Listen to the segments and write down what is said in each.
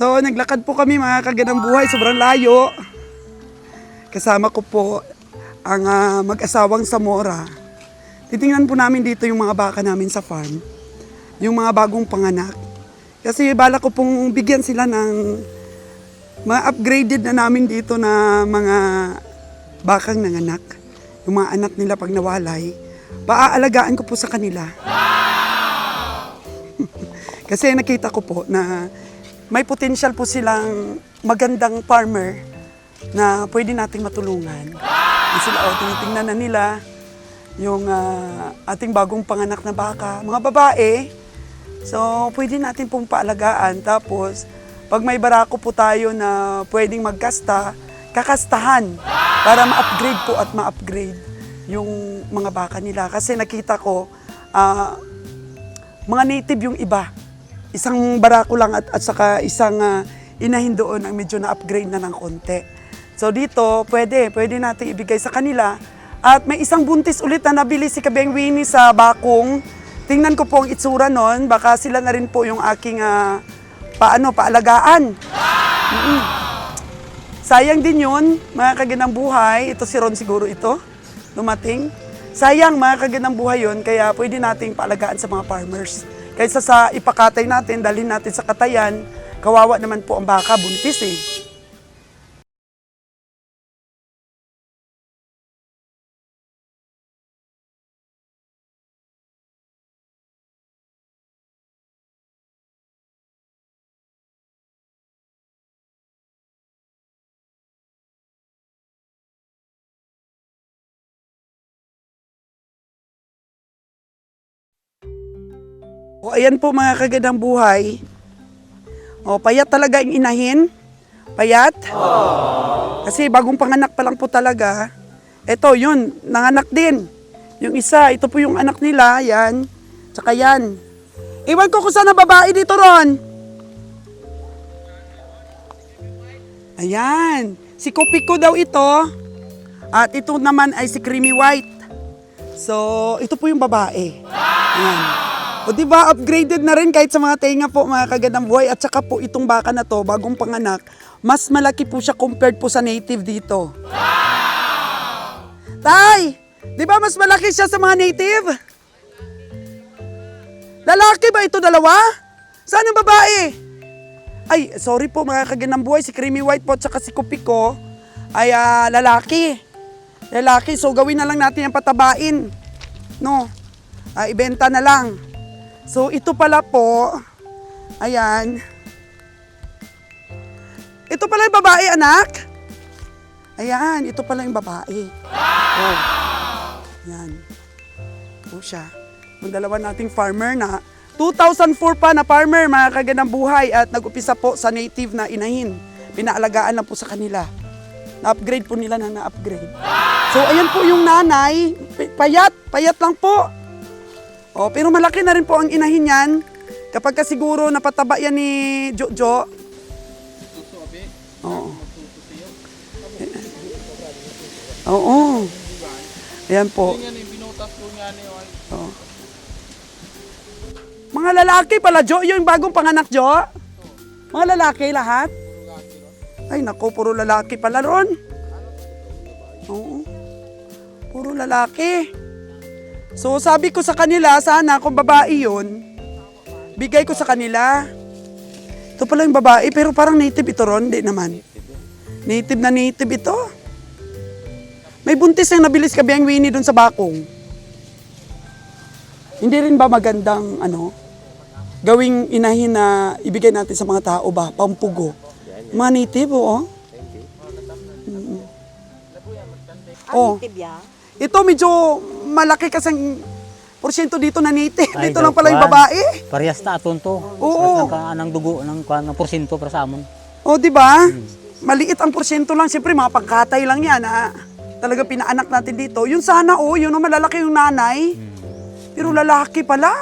So, naglakad po kami mga kaganang buhay, sobrang layo. Kasama ko po ang mag-asawang Zamora. Titingnan po namin dito yung mga baka namin sa farm, yung mga bagong panganak. Kasi bala ko pong bigyan sila ng mga upgraded na namin dito na mga bakang nanganak. Yung mga anak nila pag nawalay, paaalagaan ko po sa kanila. Kasi nakita ko po na may potential po silang magandang farmer na pwede nating matulungan. Sila, tinitingnan na nila yung ating bagong panganak na baka, mga babae. So, pwede natin pong paalagaan. Tapos, pag may barako po tayo na pwedeng magkasta, kakastahan para ma-upgrade po at ma-upgrade yung mga baka nila. Kasi nakita ko, mga native yung iba. Isang barako lang at saka isang inahin doon ang medyo na-upgrade na ng konti. So dito, pwede natin ibigay sa kanila. At may isang buntis ulit na nabili si Kabeng Winnie sa bakong. Tingnan ko po ang itsura nun. Baka sila na rin po yung aking paalagaan. Sayang din yun, mga kaganang buhay. Ito si Ron siguro ito, dumating. Sayang mga kaganang buhay yun, kaya pwede nating paalagaan sa mga farmers. Kaysa sa ipakatay natin, dalhin natin sa katayan, kawawa naman po ang baka, buntis eh. O ayan po mga kagandang buhay. O payat talaga yung inahin. Payat. Kasi bagong panganak pa lang po talaga. Ito yun, nanganak din. Yung isa, ito po yung anak nila, yan. Tsaka yan. Iwan ko kung saan na babae dito, Ron. Ayan. Si Kopiko daw ito. At ito naman ay si Creamy White. So, ito po yung babae. Ayan. O diba, upgraded na rin kahit sa mga tenga po mga kagandang buhay. At saka po itong baka na to, bagong panganak, mas malaki po siya compared po sa native dito. Wow! Tay! Di ba mas malaki siya sa mga native? Lalaki ba ito dalawa? Saan ang babae? Ay, sorry po mga kagandang buhay, si Creamy White po at saka si Kopiko ay lalaki. Lalaki, so gawin na lang natin yung patabain. No, ibenta na lang. So, ito pala po, ayan. Ito pala yung babae, anak. Ayan, ito pala yung babae. Oh. Ayan. Ito siya. Yung dalawa nating farmer na 2004 pa na farmer, mga kagandang buhay. At nag-upisa po sa native na inahin. Pinaalagaan lang po sa kanila. Na-upgrade po nila na na-upgrade. So, ayan po yung nanay. Payat lang po. Oh, pero malaki na rin po ang inahin yan. Kapag ka siguro napataba yan ni Jojo. Oo. Oo. Ayan po. Oh. Mga lalaki pala, Jo. Yung bagong panganak, Jo. Mga lalaki lahat. Ay, naku, puro lalaki pala, Ron. Oo. Puro lalaki. So sabi ko sa kanila, sana kung babae yun, bigay ko sa kanila. Ito pala yung babae, pero parang native ito, Ron, hindi naman. Native na native ito. May buntis na nabilis Kabeng Winnie dun sa bakong. Hindi rin ba magandang, gawing inahin na ibigay natin sa mga tao ba, pampugo? Mga native, oo. Native yan? Ito medyo malaki kasing porsyento dito na native. Ay, dito lang pala yung babae. Parehas ta aton to. Oo. Anang dugo ng porsyento para sa amon. O, di ba? Maliit ang porsyento lang. Siyempre, mga pagkatay lang yan. Talaga pinaanak natin dito. Yun sana, yun ang malalaki yung nanay. Pero lalaki pala.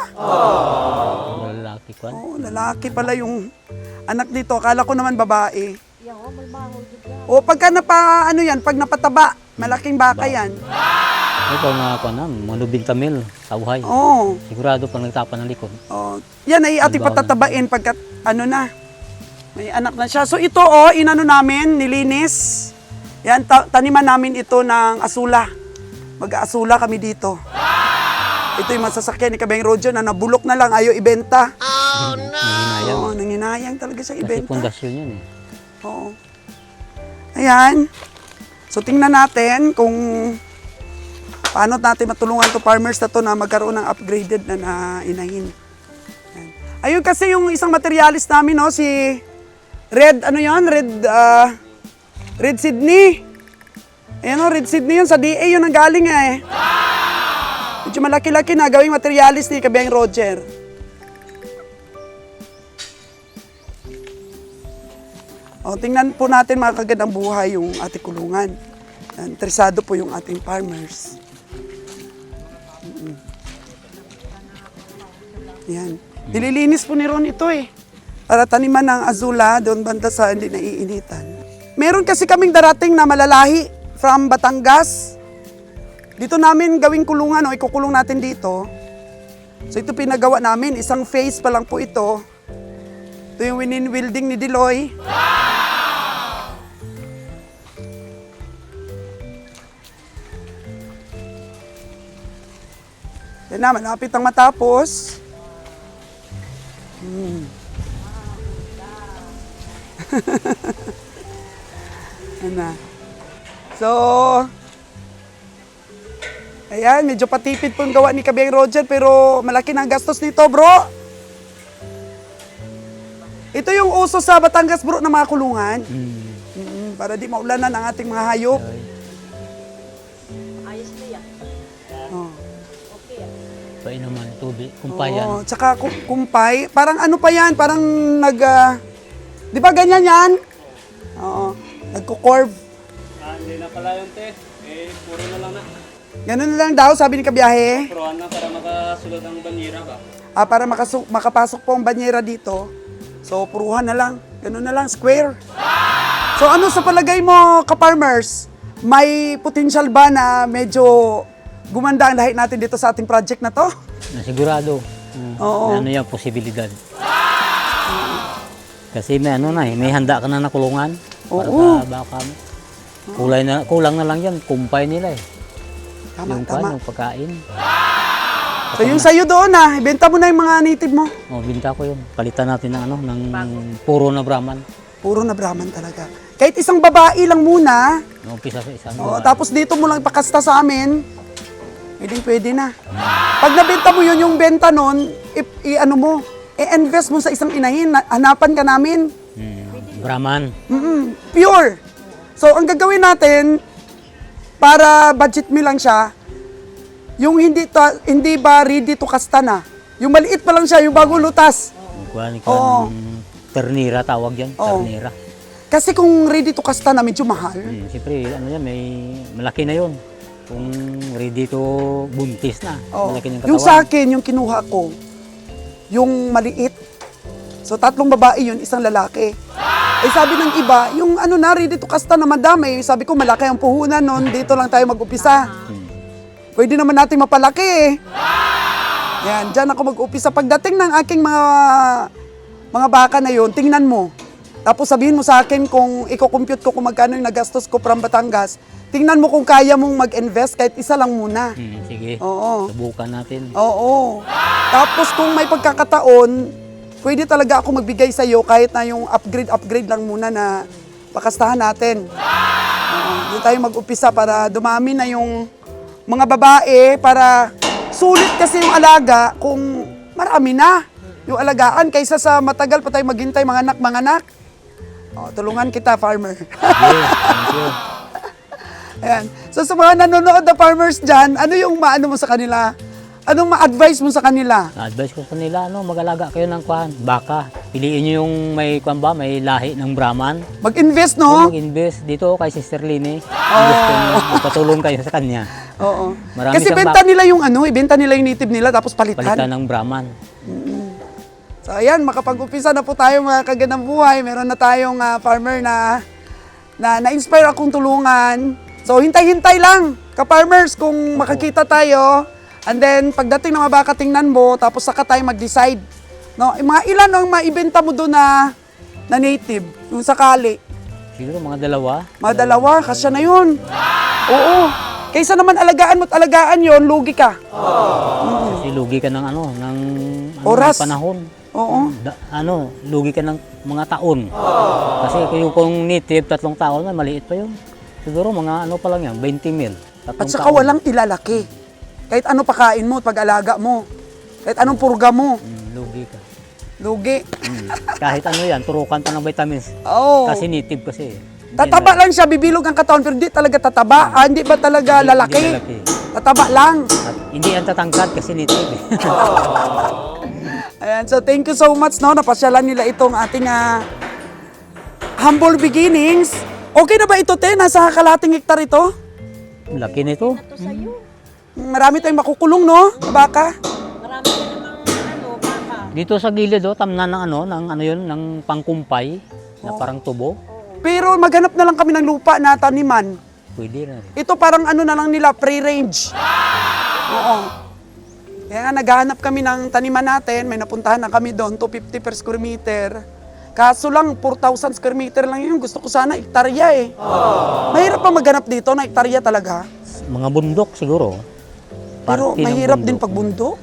Lalaki ko. Lalaki pala yung anak dito. Akala ko naman babae. O, pagka pag napataba, malaking baka yan. Ito mga lubing tamil sa buhay. Oo. Sigurado pang nagtapan ng likod. Yan ay ating patatabain pagkat May anak na siya. So ito inano namin, nilinis. Yan, taniman namin ito ng asula. Mag-aasula kami dito. Ito yung masasakyan ni Kabeng Roger na nabulok na lang, ayaw ibenta. Nanginayang. Oo, nanginayang talaga siya Kasi ibenta. pundasyon yun eh. Oo. Ayan. So tingnan natin kung paano natin matulungan to farmers na to na magkaroon ng upgraded na inahin. Ayan. Ayun kasi yung isang materialist namin, no, si Red, ano yan? Red Sydney. Ayan o, Red Sydney yun. Sa DA yun ang galing eh. Medyo malaki-laki na gawing materialist ni Kabeng Roger. O, tingnan po natin mga kagandang buhay yung ating kulungan. Interesado po yung ating farmers. Yan. Nililinis po ni Ron ito eh. Para taniman ng azula, doon banda sa hindi naiinitan. Meron kasi kaming darating na malalahi from Batangas. Dito namin gawing kulungan, o ikukulong natin dito. So ito pinagawa namin, isang phase pa lang po ito. Ito yung winin-wielding ni Diloy. Yan na, malapit ang matapos. Yan na. So, ayan, medyo patipid po yung gawa ni Kabeng Roger pero malaki na ang gastos nito, bro. Ito yung uso sa Batangas, bro, ng mga kulungan. Para di maulanan ang ating mga hayop. Ayos na yan. Oh. Okay yan. Painuman, tubig, kumpayan. Oo, tsaka kumpay. Parang ano pa yan, parang di ba ganyan yan? Oo, nagko-curve. Hindi na pala yun, te. Puro na lang na. Ganun na lang daw, sabi ni Kabiyahe. Puruan na para makasulot ang banyera ba? Para makapasok po ang banyera dito. So, puruhan na lang. Ganun na lang, square. So, ano sa palagay mo, ka-farmers? May potential ba na medyo gumanda ang lahi natin dito sa ating project na to? Sigurado. Oo. Ano yung posibilidad. Kasi may ano na eh, may handa ka na na kulungan. Oo. Para sa baka mo. Kulang na lang yan, kumpay nila eh. Tama, yung tama. yung pagkain. So, yung sa'yo doon ibenta mo na yung mga native mo. Oh, binta ko yun. Palitan natin ng ano, ng puro na Brahman. Puro na Brahman talaga. Kahit isang babae lang muna, Umpisa sa isang tapos dito mo lang pakasta sa amin, pwede na. Pag nabenta mo yun, yung benta nun, ano mo, i-invest mo sa isang inahin, hanapan ka namin. Brahman. Pure. So, ang gagawin natin, para budget mo lang siya, yung hindi ba ready to kasta na. Yung maliit pa lang siya, yung bagong lutas. Kuhan Oo. ternira tawag yan, Oo. ternira. Kasi kung ready to kasta na, medyo mahal. Siyempre, ano yan, may malaki na yun. Kung ready to buntis na, Oo. malaki na yung katawan. Yung sa akin, yung kinuha ko, yung maliit. So, 3 babae yun, 1 lalaki. Eh, sabi ng iba, yung ano na, ready to kasta na madami. Sabi ko, malaki ang puhunan nun, dito lang tayo mag-upisa. Pwede naman natin mapalaki eh. Yan, dyan ako mag-upisa. Pagdating ng aking mga baka na yun, tingnan mo. Tapos sabihin mo sa akin kung i-compute ko kung magkano yung nagastos ko from Batangas. Tingnan mo kung kaya mong mag-invest kahit isa lang muna. Sige, Oo. subukan natin. Oo. Tapos kung may pagkakataon, pwede talaga ako magbigay sa iyo kahit na yung upgrade lang muna na pakastahan natin. Doon tayo mag-upisa para dumami na yung mga babae para sulit kasi yung alaga kung marami na yung alagaan kaysa sa matagal pa tayo maghintay mga anak. O, tulungan kita, farmer. Thank you. Ayan. So sa mga nanonood na farmers dyan, ano yung maano mo sa kanila? Anong ma-advise mo sa kanila? Advice ko sa nila, mag-alaga kayo ng kuhan, baka. Piliin nyo yung may kuhan ba, may lahi ng Brahman. Mag-invest, Kung no? mag-invest dito kay Sister Lini, gusto nyo, magpatulong kayo sa kanya. Oo. Marami Kasi siyang benta nila yung ibenta nila yung native nila tapos Palitan palitan. ng Brahman. So ayan, makapag-upisa na po tayo mga kagandang buhay. Meron na tayong farmer na na-inspire akong tulungan. So hintay-hintay lang, ka-farmers, kung makakita tayo. And then pagdating ng mga baka, tingnan mo, tapos saka tayo mag-decide. No, mga ilan ang maibenta mo doon na na native, yung sakali. Siguro mga dalawa. Mga dalawa, kasya na yun. Oo. Kaysa naman alagaan mo't alagaan yon, lugi ka. Kasi lugi ka ng Oras. panahon. Oo. Lugi ka ng mga taon. Kasi kung native, 3 taon na, maliit pa yun. Siguro mga pa lang yan, 20 mil. At saka walang ilalaki. Kahit ano pakain mo, pag-alaga mo. Kahit anong purga mo, Lugi ka. lugi. Kahit ano yan, turukan pa ng vitamins. Oo. Kasi native kasi. Tataba lang siya, bibilog ang katawan, pero hindi talaga tataba. Hindi ba talaga Hindi lalaki? lalaki. Tataba lang. At hindi yan tatangkad kasi native. Ayan, so thank you so much, no? Napasyalan nila itong ating humble beginnings. Okay na ba ito, te? Nasa kalating hektar ito? Laki nito. Marami tayong makukulong, no? Baka. Marami na namang baka. Dito sa gilid, tamnan ng pangkumpay na parang tubo. Pero maghanap na lang kami ng lupa na taniman. Pwede na rin. Ito parang na lang nila, free-range. Oo. Kaya nga, naghahanap kami ng taniman natin. May napuntahan na kami doon, 250 per square meter. Kaso lang, 4,000 square meter lang yun. Gusto ko sana hektarya eh. Mahirap pa maghanap dito na hektarya talaga. Mga bundok siguro. Pero Parte ng mahirap bundok. din pag bundok.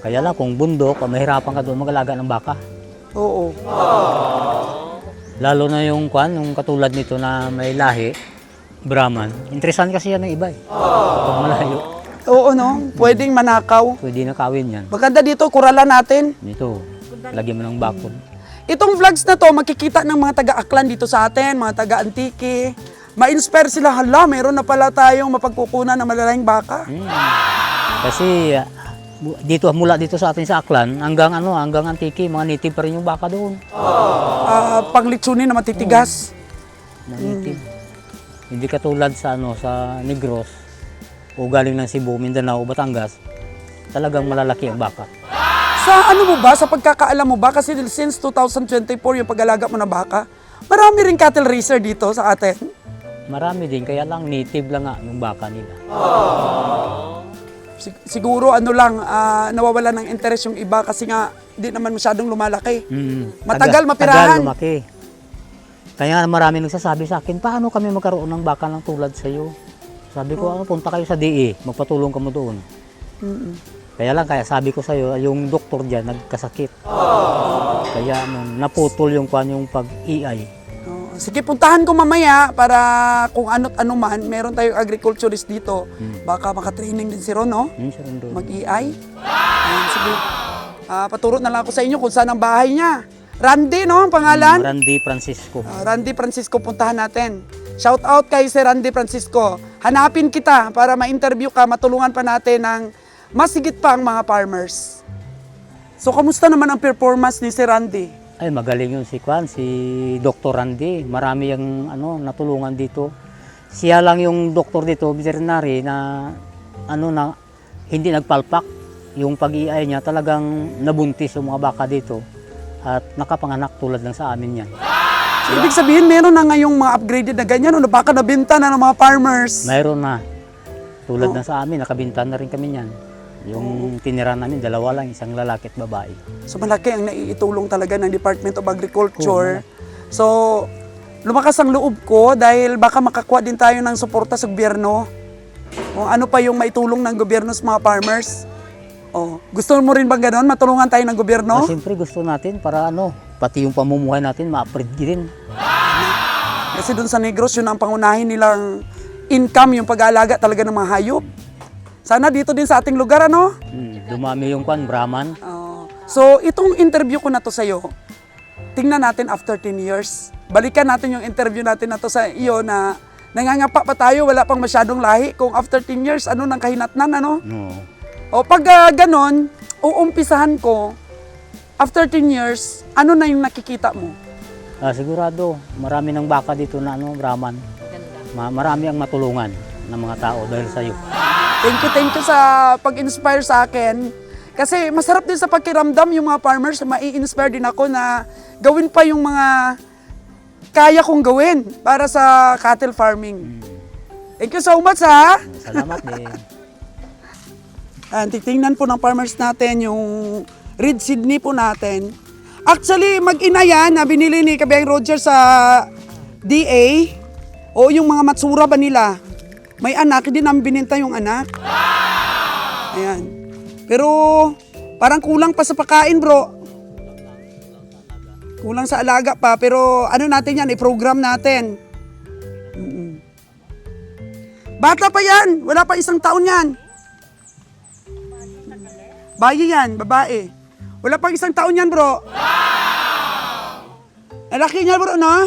Kaya lang kung bundok, mahirapan ka doon mag-alaga ng baka. Oo. Lalo na yung katulad nito na may lahi, Brahman. Interesante kasi yan ng iba eh. Pag malayo, Oo, no? Pwedeng manakaw. pwede na kawin yan. Maganda dito, kuralan natin. Dito, lagyan mo ng bakod. Itong vlogs na to, makikita ng mga taga-Aklan dito sa atin, mga taga-Antique. Ma-inspire sila, hala, meron na pala tayong mapagkukunan ng malalaking baka. Kasi mula dito sa atin sa Aklan, hanggang Antique, mga native pa rin yung baka doon. Panglitsunin na matitigas. Mga native. Hindi katulad sa sa Negros o galing ng Cebu, Mindanao, Batangas, talagang malalaki ang baka. Sa sa pagkakaalam mo ba, kasi since 2024 yung pag-alaga mo ng baka, marami rin cattle racer dito sa atin. Marami din, kaya lang native lang nga yung baka nila. Siguro nawawala ng interest yung iba kasi nga di naman masyadong lumalaki. Matagal mapirahan. Tagal lumaki. Kaya marami nagsasabi sa akin, paano kami magkaroon ng baka ng tulad sa iyo? Sabi ko, punta kayo sa DE, magpatulong ka mo doon. Kaya sabi ko sa iyo, yung doktor diyan nagkasakit. Kaya naputol yung pag-EI. Sige, puntahan ko mamaya para kung ano't ano man, meron tayong agriculturist dito. Baka makatraining din si Ron, no? Mag-EI. Ayan, sige. Paturo na lang ako sa inyo kung saan ang bahay niya. Randy, no? Ang pangalan? Randy Francisco. Randy Francisco, puntahan natin. Shout out kay si Randy Francisco. Hanapin kita para ma-interview ka, matulungan pa natin ng mas higit pa ang mga farmers. So, kamusta naman ang performance ni si Randy? Ay, magaling yun si Dr. Randy. Marami yung natulungan dito. Siya lang yung doktor dito, veterinary, na hindi nagpalpak. Yung pag-iay niya talagang nabuntis yung mga baka dito at nakapanganak tulad lang sa amin yan. So, ibig sabihin, meron na ngayong mga upgraded na ganyan, o baka nabenta na ng mga farmers. Mayroon na. Tulad na sa amin, nakabinta na rin kami yan. Yung tinira namin, 2 lang, isang lalaki at babae. So malaki ang naiitulong talaga ng Department of Agriculture. So lumakas ang loob ko dahil baka makakuha din tayo ng suporta sa gobyerno. O ano pa yung maitulong ng gobyerno sa mga farmers. Gusto mo rin bang gano'n? Matulungan tayo ng gobyerno? Siyempre gusto natin para pati yung pamumuhay natin ma-upgrade din. Kasi doon sa Negros, yun ang pangunahin nilang income, yung pag-aalaga talaga ng mga hayop. Sana dito din sa ating lugar, ano? Dumami yung Brahman. So, itong interview ko na to sa'yo, tingnan natin after 10 years. Balikan natin yung interview natin na to sa iyo na nangangapa pa tayo, wala pang masyadong lahi. Kung after 10 years, ano nang kahinatnan, ano? No. O pag ganon, uumpisahan ko, after 10 years, ano na yung nakikita mo? Sigurado, marami ng baka dito na Brahman. Marami ang matulungan ng mga tao dahil sa iyo. Thank you sa pag-inspire sa akin. Kasi masarap din sa pakiramdam yung mga farmers, mai-inspire din ako na gawin pa yung mga kaya kong gawin para sa cattle farming. Thank you so much, ha? Salamat din. Titingnan po ng farmers natin yung Red Sydney po natin. Actually, mag-ina yan na binili ni Kabayang Roger sa DA. O yung mga matsura ba nila? May anak, hindi namin bininta yung anak. Ayan. Pero parang kulang pa sa pagkain, bro. Kulang sa alaga pa. Pero ano natin yan, i-program natin. Bata pa yan. Wala pa 1 taon yan. Bayi yan, babae. Wala pang 1 taon yan, bro. Malaki niya, bro, no?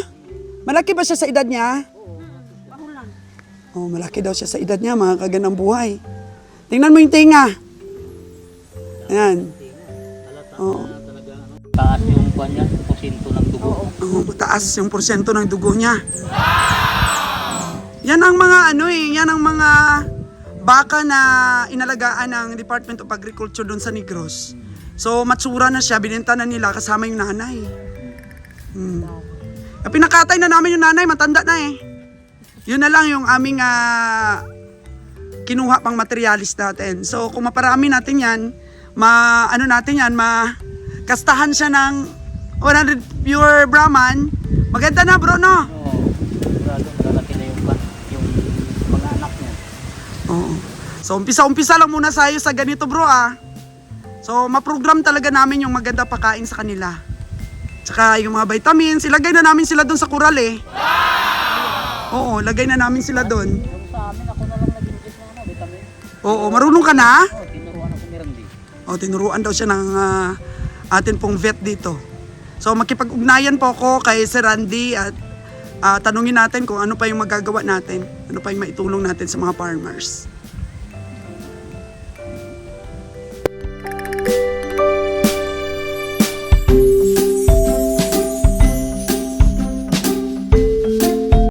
Malaki ba siya sa edad niya? Oh, malaki daw siya sa edad niya, mga kaganang buhay. Tingnan mo yung tinga. Ayan. Oh. Taas yung kuwan niya, porsyento ng dugo. Oh, mataas yung porsyento ng dugo niya. Yan ang mga yan ang mga baka na inalagaan ng Department of Agriculture doon sa Negros. So, matsura na siya, binenta na nila kasama yung nanay. Pinakatay na namin yung nanay, matanda na eh. Yun na lang yung aming kinuha pang materialis natin. So, kung maparami natin yan, kastahan siya ng 100 pure Brahman. Maganda na, bro, no? Oo, sigurado, malalaki na yung mga anak niya. Oo. So, umpisa lang muna tayo sa ganito, bro, So, ma-program talaga namin yung maganda pakain sa kanila. Tsaka yung mga vitamins, ilagay na namin sila doon sa kural eh. Oo, lagay na namin sila doon. Yung sa amin, ako na lang nag-ingest na vitamin. Oo, marunong ka na? Oo, tinuruan ako ni Randy. Tinuruan daw siya ng atin pong vet dito. So, makipag-ugnayan po ako kay Sir Randy at tanungin natin kung ano pa yung magagawa natin. Ano pa yung maitulong natin sa mga farmers.